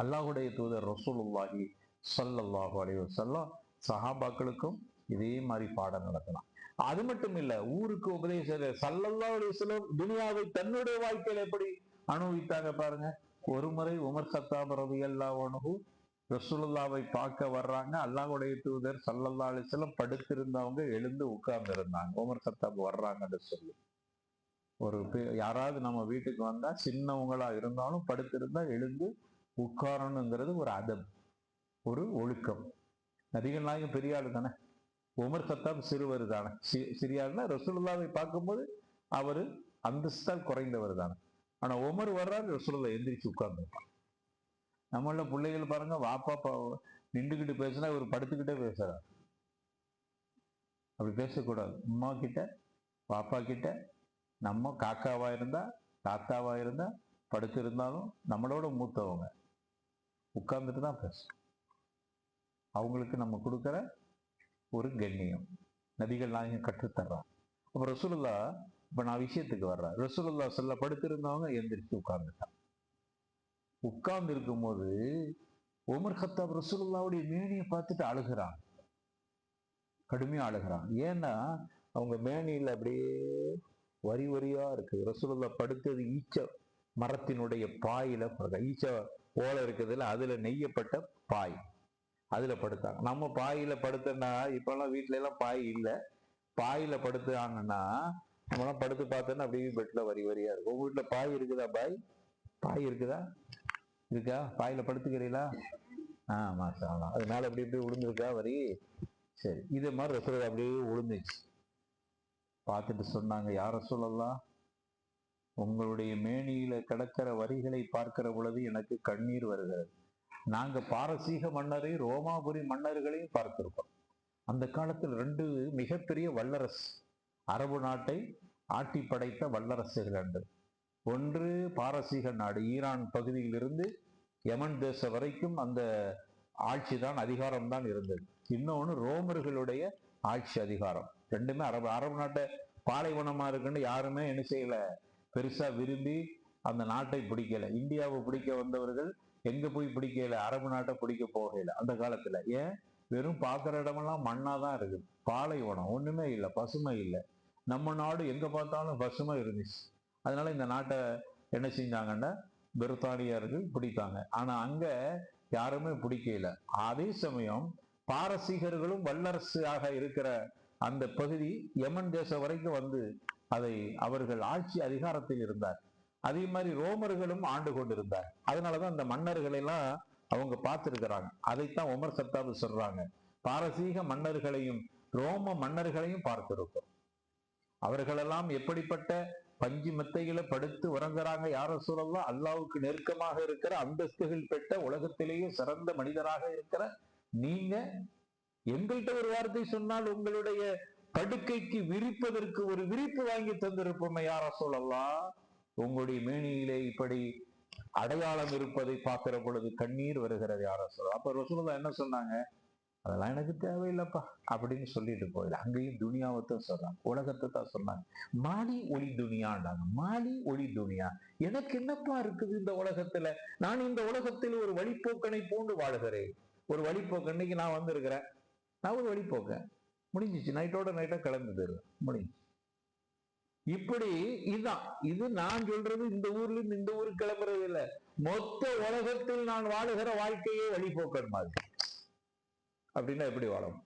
அல்லாஹ்வுடைய தூதர் ரசூலுல்லாஹி ஸல்லல்லாஹு அலைஹி வஸல்லம் சஹாபாக்களுக்கும் இதே மாதிரி பாடம் நடத்தலாம். அது மட்டும் இல்ல, ஊருக்கு உபதேச ஸல்லல்லாஹு அலைஹி வஸல்லம் துனியாவை தன்னுடைய வாழ்க்கையில எப்படி அனுபவித்தாங்க பாருங்க. ஒரு முறை உமர் கத்தாப் ரலியல்லாஹு அன்ஹு ரசூலுல்லாவை பார்க்க வர்றாங்க. அல்லாஹ்வுடைய தூதர் ஸல்லல்லாஹு அலைஹி வஸல்லம் படுத்திருந்தவங்க எழுந்து உட்கார்ந்து இருந்தாங்க. உமர் கத்தாப் வர்றாங்கன்னு சொல்லி, ஒரு யாராவது நம்ம வீட்டுக்கு வந்தா சின்னவங்களா இருந்தாலும் படுத்திருந்தா எழுந்து உட்காரணுங்கிறது ஒரு அதப், ஒரு ஒழுக்கம். நபிகள் நாயகம் பெரிய ஆளு தானே, உமர் கத்தாப் சிறுவர் தானே. சிறியாருன்னா ரசூலுல்லாவை பார்க்கும்போது அவரு அந்தஸ்தால் குறைந்தவர் தானே. ஆனா உமர் வர்றாரு, ரசூலுல்லாஹ் எந்திரிச்சு உட்கார்ந்து. நம்மள பிள்ளைகள் பாருங்க, வாப்பா நின்றுகிட்டு பேசினா இவர் படுத்துக்கிட்டே பேசுறாரு. அப்படி பேசக்கூடாது. அம்மா கிட்ட பாப்பா கிட்ட நம்ம காக்காவா இருந்தா தாத்தாவா இருந்தா படுத்து இருந்தாலும் நம்மளோட மூத்தவங்க உட்கார்ந்துட்டு தான் பேசணும். அவங்களுக்கு நம்ம கொடுக்கிற ஒரு கண்ணியம் நபிகள் நாயகம் கற்றுத்தர்றாங்க. அப்ப ரசூலுல்லாஹ், இப்ப நான் விஷயத்துக்கு வர்றேன். ரசூலுல்லாஹ் சொல்ல படுத்திருந்தவங்க எந்திரிச்சு உட்கார்ந்துட்டாங்க. உட்கார்ந்து இருக்கும் போது உமர் கத்தாப் ரசூலுல்லாஹ்வுடைய மேனியை பார்த்துட்டு அழுகிறான், கடுமையா அழுகிறான். ஏன்னா அவங்க மேனியில அப்படியே வரி வரியா இருக்கு. ரசூலுல்லாஹ் படுத்தது ஈச்ச மரத்தினுடைய பாயில, ஈச்ச ஓலை இருக்குதுல்ல, அதுல நெய்யப்பட்ட பாய், அதுல படுத்தாங்க. நம்ம பாயில படுத்தோம்னா, இப்பெல்லாம் வீட்டுல எல்லாம் பாய் இல்லை, பாயில படுத்தாங்கன்னா நம்மளாம் படுத்து பார்த்தோன்னா அப்படியே பெட்ல வரி வரியா இருக்கும். உங்க வீட்டுல பாய் இருக்குதா? பாய் இருக்குதா? இருக்கா? பாயில படுத்துக்கிறீங்களா? மாஷா அல்லாஹ். அது மேல எப்படி எப்படி விழுந்திருக்கா வரி? சரி, இதே மாதிரி ரசூலுல்லாஹ் அப்படியே விழுந்துச்சு. பார்த்துட்டு சொன்னாங்க, யா ரசூலல்லாஹ், உங்களுடைய மேனியில கிடக்கிற வரிகளை பார்க்கிற பொழுது எனக்கு கண்ணீர் வருகிறது. நாங்க பாரசீக மன்னரை, ரோமாபுரி மன்னர்களையும் பார்த்திருக்கோம். அந்த காலத்தில் 2 மிகப்பெரிய வல்லரசு, அரபு நாட்டை ஆட்டி படைத்த வல்லரசுகள் உண்டு. ஒன்று பாரசீக நாடு, ஈரான் பகுதியிலிருந்து யமன் தேசம் வரைக்கும் அந்த ஆட்சி தான், அதிகாரம் தான் இருந்தது. இன்னொன்று ரோமர்களுடைய ஆட்சி அதிகாரம். ரெண்டுமே அரபு நாட்டை பாலைவனமா இருக்குன்னு யாருமே என்ன செய்யல, பெருசா விரும்பி அந்த நாட்டை பிடிக்கல. இந்தியாவை பிடிக்க வந்தவர்கள் எங்க போய் பிடிக்கல, அரபு நாட்டை பிடிக்க போகல அந்த காலத்துல. ஏன்? வெறும் பார்க்குற இடமெல்லாம் மண்ணா தான் இருக்குது, பாலைவனம், ஒண்ணுமே இல்லை, பசுமை இல்லை. நம்ம நாடு எங்க பார்த்தாலும் பசுமை இருந்துச்சு. அதனால இந்த நாட்டை என்ன செஞ்சாங்கன்னா பிரித்தானியர்கள் பிடித்தாங்க. ஆனா அங்க யாருமே பிடிக்கல. அதே சமயம் பாரசீகர்களும் வல்லரசாக இருக்கிற அந்த பகுதி யமன் தேசம் வரைக்கும் வந்து அதை அவர்கள் ஆட்சி அதிகாரத்தில் இருந்தார். அதே மாதிரி ரோமர்களும் ஆண்டு கொண்டிருந்தார். அதனாலதான் அந்த மன்னர்களை எல்லாம் அவங்க பார்த்திருக்கிறாங்க. அதைத்தான் உமர் கத்தாப் சொல்றாங்க, பாரசீக மன்னர்களையும் ரோம மன்னர்களையும் பார்த்திருக்கோம். அவர்களெல்லாம் எப்படிப்பட்ட பஞ்சு மெத்தைகளை படுத்து உறங்குறாங்க. யார சூழல்லாம் அல்லாவுக்கு நெருக்கமாக இருக்கிற, அந்தஸ்துகள் பெற்ற, உலகத்திலேயே சிறந்த மனிதராக இருக்கிற நீங்க எங்கள்கிட்ட ஒரு வார்த்தை சொன்னால் உங்களுடைய படுக்கைக்கு விரிப்பதற்கு ஒரு விரிப்பு வாங்கி தந்திருப்போமே யார சூழல்லாம். உங்களுடைய மேனியிலே இப்படி அடையாளம் இருப்பதை பார்க்கிற பொழுது கண்ணீர் வருகிறது யார சொல்லலாம். அப்ப ரசூலுல்லாஹ் என்ன சொன்னாங்க? அதெல்லாம் எனக்கு தேவையில்லைப்பா அப்படின்னு சொல்லிட்டு போயில. அங்கேயும் துனியாவைத்தான் சொல்றாங்க, உலகத்தை தான் சொன்னாங்க. மாலி ஒளி துனியாண்டாங்க. மாலி ஒளி துனியா, எனக்கு என்னப்பா இருக்குது இந்த உலகத்துல? நான் இந்த உலகத்தில் ஒரு வழிப்போக்கனை போன்று வாழுகிறேன். ஒரு வழிப்போக்கு, இன்னைக்கு நான் வந்திருக்கிறேன், நான் ஒரு வழிப்போக்கேன், முடிஞ்சிச்சு, நைட்டோட நைட்டா கிளம்பி தருவேன், முடிஞ்சு. இப்படி இதுதான். இது நான் சொல்றது இந்த ஊர்ல இருந்து இந்த ஊருக்கு கிளம்புறது இல்லை, மொத்த உலகத்தில் நான் வாழுகிற வாழ்க்கையே வழிபோக்கன் மாதிரி. அப்படின்னா எப்படி வாழும்?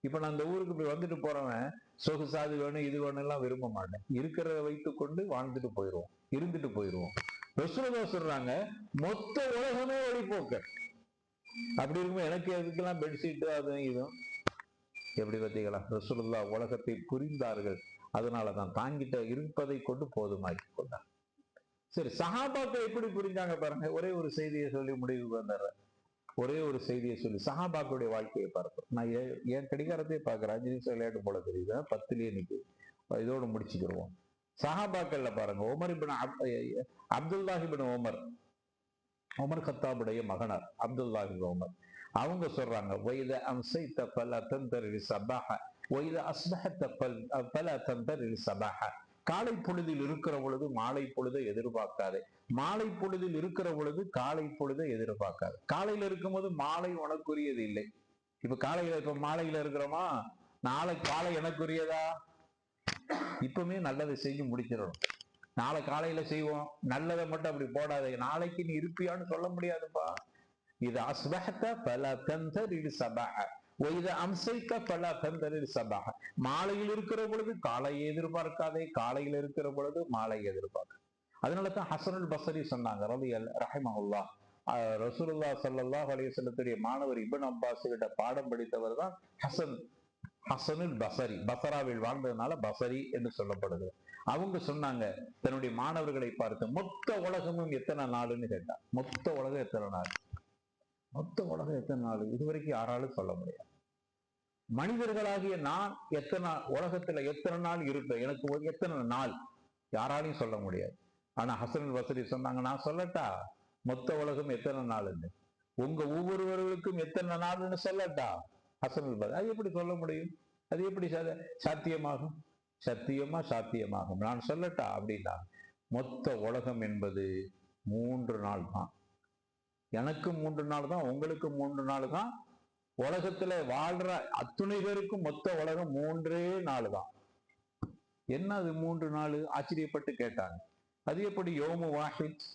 இப்ப நான் இந்த ஊருக்கு இப்படி வந்துட்டு போறவன் சொகுசாது வேணும் இது வேணும் எல்லாம் விரும்ப மாட்டேன். இருக்கிறத வைத்துக் கொண்டு வாழ்ந்துட்டு போயிடுவோம், இருந்துட்டு போயிடுவோம். ரசூலுல்லாஹ் சொல்றாங்க, மொத்த உலகமே வழிபோக்க. அப்படி இருக்கும் எனக்கு எதுக்கெல்லாம் பெட்ஷீட் அதுவும் இதுவும். எப்படி பார்த்தீங்களா? ரசூலுல்லாஹ் உலகத்தை புரிந்தார்கள். அதனாலதான் தாங்கிட்ட இருப்பதை கொண்டு போதுமாக்கி கொண்டார். சரி, சஹாபாக்கள் எப்படி புரிஞ்சாங்க பாருங்க. ஒரே ஒரு செய்தியை சொல்லி முடிவுக்கு வந்துடுறேன். ஒரே ஒரு செய்தியை சொல்லி சஹாபாக்களுடைய வாழ்க்கையை பார்ப்போம். நான் என் கடிகாரத்தையே பார்க்கிறேன். 5 நிமிஷம் விளையாட்டு போல தெரியுது, 10லயே நிக்கு. இதோடு முடிச்சுக்கிடுவோம். சஹாபாக்கள்ல பாருங்க, அப்துல்லாஹி பின் உமர் கத்தாபுடைய மகனார் அப்துல்லாஹி பின் உமர். அவங்க சொல்றாங்க, வைத அம்சைத ஃபலா தந்தரி சபாஹ வைத அஸ்பஹத ஃபலா தந்தரி சபாஹ. காலை பொழுதில் இருக்கிற பொழுது மாலை பொழுதை எதிர்பார்க்காதே, மாலை பொழுதில் இருக்கிற பொழுது காலை பொழுதை எதிர்பார்க்காது. காலையில இருக்கும் போது மாலை உனக்குரியது இல்லை. இப்ப மாலையில இருக்கிறோமா, நாளை காலை எனக்குரியதா? இப்பவுமே நல்லதை செஞ்சு முடிச்சிடணும். நாளை காலையில செய்வோம், நல்லதை மட்டும் அப்படி போடாதே, நாளைக்கு நீ இருப்பியான்னு சொல்ல முடியாதுப்பா. இது அஸ்பஹத ஃபலா தந்தரி சபாஹ வைத அம்சைத ஃபலா தந்தரி சபாஹ. மாலையில் இருக்கிற பொழுது காலையை எதிர்பார்க்காதே, காலையில் இருக்கிற பொழுது மாலை எதிர்பார்க்க. அதனாலதான் ஹசனுல் பஸரி சொன்னாங்க ரஹிமஹுல்லாஹ், ரசூலுல்லாஹ் ஸல்லல்லாஹு அலைஹி வஸல்லத்துடைய மாணவர் இப்னு அப்பாஸ் கிட்ட பாடம் படித்தவர் தான் ஹசனுல் பஸரி. பஸராவில் வாழ்ந்ததுனால பஸரி என்று சொல்லப்படுது. அவங்க சொன்னாங்க, தன்னுடைய மாணவர்களை பார்த்து, மொத்த உலகமும் எத்தனை நாளுன்னு கேட்டா, மொத்த உலகம் எத்தனை நாள்? மொத்த உலகம் எத்தனை நாள்? இதுவரைக்கும் யாராலும் சொல்ல முடியாது. மனிதர்களாகிய நான் எத்தனை உலகத்துல எத்தனை நாள் இருப்பேன், எனக்கு எத்தனை நாள், யாராலையும் சொல்ல முடியாது. ஆனா ஹசனுல் பஸரி சொன்னாங்க, நான் சொல்லட்டா மொத்த உலகம் எத்தனை நாள்னு? உங்க ஒவ்வொருவர்களுக்கும் எத்தனை நாள்னு சொல்லட்டா? ஹசனுல் பஸரி, அது எப்படி சொல்ல முடியும்? அது எப்படி சாத்தியமாகும்? சத்தியமா சாத்தியமாகும். நான் சொல்லட்டா அப்படின்னா, மொத்த உலகம் என்பது 3 நாள் தான். எனக்கு 3 நாள் தான், உங்களுக்கு 3 நாள் தான். உலகத்துல வாழ்ற அத்துணை பேருக்கும் மொத்த உலகம் 3 நாள் தான். என்ன அது 3 நாள்? ஆச்சரியப்பட்டு கேட்டாங்க. அது எப்படி? யோமு வாஹித்,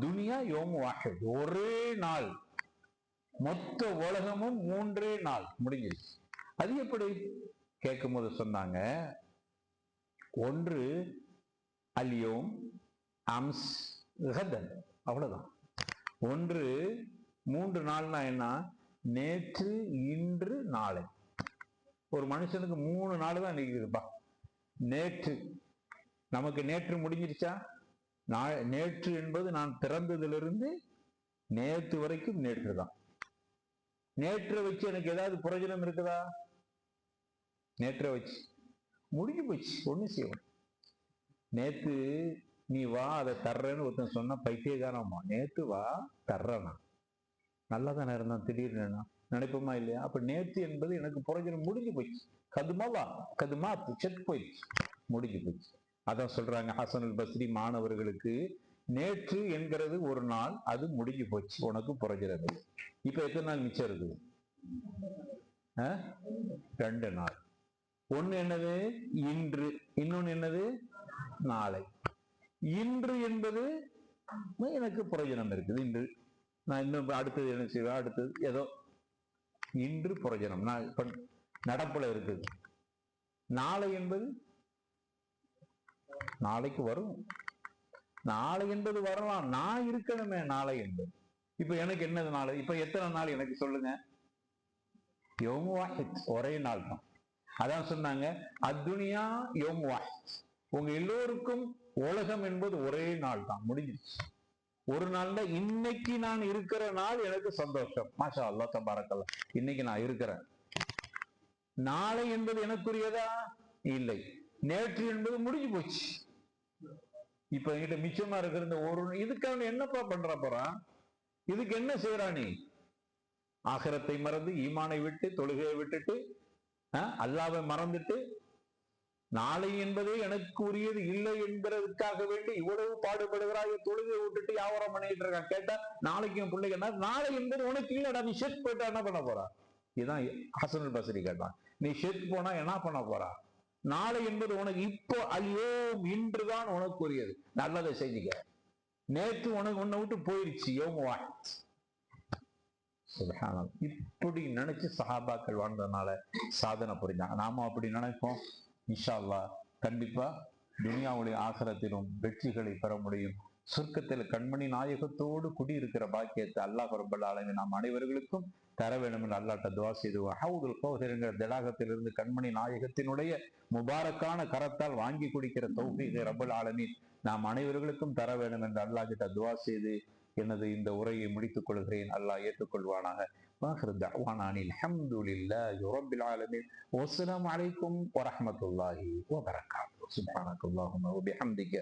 துனியா யோமு வாஹித், ஒரே நாள். மொத்த உலகமும் 3 நாள் முடிஞ்சிருச்சு. அது எப்படி கேட்கும் போது சொன்னாங்க, ஒன்று அல்யோம் அம்ஸ் கதன், அவ்வளவுதான். ஒன்று 3 நாள்னா என்ன? நேற்று இன்று நாளை. ஒரு மனுஷனுக்கு 3 நாள் தான் நிற்குதுப்பா. நேற்று, நமக்கு நேற்று முடிஞ்சிருச்சா? நேற்று என்பது நான் பிறந்ததிலிருந்து நேற்று வரைக்கும் நேற்று தான். நேற்றை வச்சு எனக்கு ஏதாவது பிரயோஜனம் இருக்குதா? நேற்றை வச்சு முடிஞ்சு போச்சு, ஒண்ணும் செய்யணும். நேத்து நீ வா அதை தர்றேன்னு ஒருத்தன் சொன்னா பைத்தியகாரமா, நேத்து வா தர்றேனா? நல்லாதானே இருந்தான், திடீர்னு நினைப்போமா இல்லையா? அப்ப நேற்று என்பது எனக்கு பிரயோஜனம் முடிஞ்சு போச்சு. கதுமா செத்து போயிடுச்சு, முடிஞ்சு போச்சு. அதான் சொல்றாங்க ஹசனுல் பஸ்ரி மாணவர்களுக்கு, நேற்று என்கிறது ஒரு நாள், அது முடிஞ்சு போச்சு, உனக்கு பிரயோஜனம் இல்லை. இப்ப எத்தனை நாள் மிச்சம் இருக்குது? 2 நாள். ஒண்ணு என்னது? இன்று. இன்னொன்னு என்னது? நாளை. இன்று என்பது எனக்கு பிரயோஜனம் இருக்குது, இன்று நான் இன்னும் அடுத்தது என்ன செய்வேன், அடுத்தது ஏதோ இன்று பிரயோஜனம் நான் இப்ப நடப்புல இருக்குது. நாளை என்பது நாளைக்கு வரும், நாளை என்பது வரலாம், நான் இருக்கணுமே நாளை என்பது. இப்ப எனக்கு என்னது நாளை? இப்ப எத்தனை நாள் எனக்கு சொல்லுங்க? யோமு வாஹித், ஒரே நாள் தான். அதான் சொன்னாங்க, அத்துனியா யோமு வாஹித், உங்க எல்லோருக்கும் உலகம் என்பது ஒரே நாள் தான், முடிஞ்சிருச்சு. ஒரு நாள்ல இன்னைக்கு நான் இருக்கிற நாள் எனக்கு சந்தோஷம், மாஷா அல்லாஹ் தபாரக்கல்லாஹ், இன்னைக்கு நான் இருக்கிறேன். நாளை என்பது எனக்குரியதா? இல்லை. நேற்று என்பது முடிஞ்சு போச்சு. இப்ப என்கிட்ட மிச்சமா இருக்கிற இந்த ஒரு, இதுக்காக என்னப்பா பண்ற போறான்? இதுக்கு என்ன செய்யறா நீ? ஆகிரத்தை மறந்து, ஈமானை விட்டு, தொழுகையை விட்டுட்டு, அல்லாவை மறந்துட்டு, நாளை என்பதே எனக்கு உரியது இல்லை என்பதற்காக வேண்டி இவ்வளவு பாடுபடுகிறாய். தொழுகை விட்டுட்டு வியாபாரம் பண்ணிட்டு இருக்கான். கேட்டா நாளைக்கு என் பிள்ளைங்க, நாளை என்பது உனக்கு இல்லடா, நீ ஷெட் போயிட்டா என்ன பண்ண போறா? இதுதான் ஹசனுல் பஸ்ரி கேட்டான். நீ ஷெட் போனா என்ன பண்ண போறா? நாளை என்பது உனக்கு இப்போ அழியோ இன்றுதான் உனக்கு உரியது, நல்லதை செஞ்சுக்க. நேற்று உனக்கு உன்னை விட்டு போயிருச்சு, யோமு வாஹித். சுப்ஹானல்லாஹ். இப்படி நினைச்சு சஹாபாக்கள் வாழ்ந்ததுனால சாதனை புரிஞ்சாங்க. நாம அப்படி நினைப்போம், இன்ஷா அல்லாஹ் கண்டிப்பா துனியாவுடைய ஆகிரத்திலும் வெற்றிகளை பெற முடியும். சொர்க்கத்தில் கண்மணி நாயகத்தோடு குடியிருக்கிற பாக்கியத்தை அல்லாஹ் ரப்பல் ஆலமீன் நாம் அனைவர்களுக்கும் தர வேண்டும் என்று அல்லாஹ்ட்ட துஆ செய்து ஹவுதுல் கௌசர் என்கிற தடாகத்திலிருந்து கண்மணி நாயகத்தினுடைய முபாரக்கான கரத்தால் வாங்கி குடிக்கிற தௌஃபீகை ரப்பல் ஆலமீன் நாம் அனைவர்களுக்கும் தர வேண்டும் என்று அல்லாஹ் கிட்ட துஆ செய்து எனது இந்த உரையை முடித்துக் கொள்கிறேன். அல்லாஹ் ஏற்றுக்கொள்வானாக. வாஹிரு தஅவானா அனில் ஹம்துலில்லாஹி ரப்பில் ஆலமீன். வஸ்ஸலாமு அலைக்கும் வரஹ்மத்துல்லாஹி வபரகாத்துஹு. சுப்ஹானக்கல்லாஹும்ம வபிஹம்திக